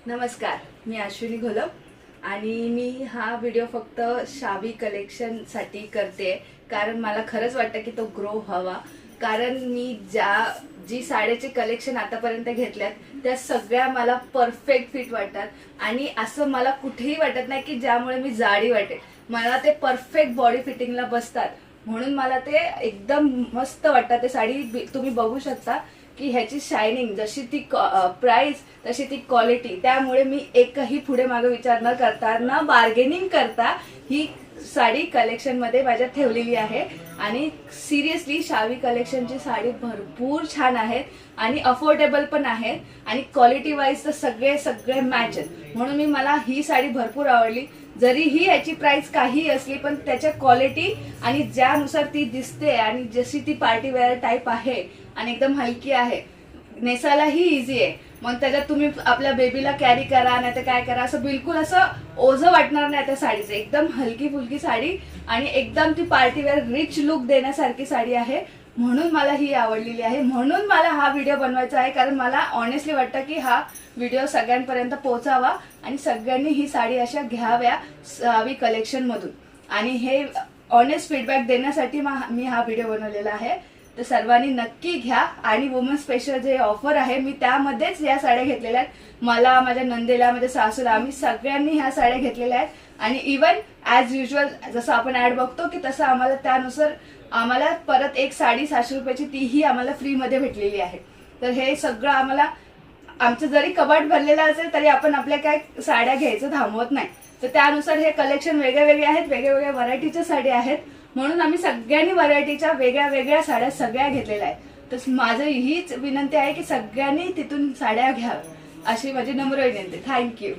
नमस्कार, मी अश्विनी घोलप आणि मी हा व्हिडिओ फक्त शावी कलेक्शनसाठी करते कारण मला खरंच वाटतं की तो ग्रो व्हावा। कारण मी जी साड्याचे कलेक्शन आतापर्यंत घेतल्यात त्या सगळ्या मला परफेक्ट फिट वाटतात आणि असं मला कुठेही वाटत नाही की ज्यामुळे मी जाडी वाटेल। मला ते परफेक्ट बॉडी फिटिंगला बसतात म्हणून मला ते एकदम मस्त वाटतात। ते साडी तुम्ही बघू शकता की ह्याची शायनिंग जशी ती प्राइस तशी ती क्वालिटी, त्यामुळे मी एकही पुढे मागे विचार न करता न बार्गेनिंग करता ही साडी कलेक्शन मध्ये माझ्यात ठेवलेली आहे। आणि सिरियसली शावी कलेक्शनची साडी भरपूर छान आहेत आणि अफोर्डेबल पण आहेत आणि क्वालिटी वाईज तर सगळे मॅच आहेत म्हणून मला ही साडी भरपूर आवडली। जरी ही याची प्राइस काही असली पण त्याच्या क्वालिटी आणि ज्यानुसार ती दिसते आणि जशी ती पार्टी वेअर टाइप आहे आणि एकदम हलकी आहे, नेसायलाही इझी आहे। मग त्याच्यात तुम्ही आपल्या बेबीला कॅरी करा नाही तर काय करा, असं बिलकुल असं ओझं वाटणार नाही त्या साडीचं। एकदम हलकी फुलकी साडी आणि एकदम ती पार्टी वेअर रिच लुक देण्यासारखी साडी आहे म्हणून मला ही आवडलेली आहे। म्हणून मला हा व्हिडिओ बनवायचा आहे कारण मला ऑनेस्टली वाटतं की हा व्हिडिओ सगळ्यांपर्यंत पोहोचावा आणि सगळ्यांनी ही साडी अशा घ्याव्या शावी कलेक्शन मधून। आणि हे ऑनेस्ट फीडबॅक देण्यासाठी मी हा व्हिडिओ बनवलेला आहे। तर सर्वांनी नक्की घ्या आणि वुमन स्पेशल जे ऑफर आहे मी त्यामध्येच या साड्या घेतलेल्या आहेत। मला, माझ्या नंदेला, माझ्या सासूला, आम्ही सगळ्यांनी ह्या साड्या घेतलेल्या आहेत आणि इवन ॲज युजल जसं आपण ऍड बघतो की तसं आम्हाला त्यानुसार आम्हाला परत एक साडी 700 रुपयाची तीही आम्हाला फ्री मध्ये भेटलेली आहे। तर हे सगळं आम्हाला आमचं जरी कपाट भरलेलं असेल तरी आपण आपल्या काय साड्या घ्यायचं थांबवत नाही। तर त्यानुसार हे कलेक्शन वेगळे आहेत, वेगवेगळ्या व्हरायटीच्या साड्या आहेत म्हणून आम्ही सगळ्यांनी व्हरायटीच्या वेगळ्या साड्या सगळ्या घेतलेल्या आहेत। तर माझं हीच विनंती आहे की सगळ्यांनी तिथून साड्या घ्याव्या अशी माझी नम्र विनंती। थँक्यू।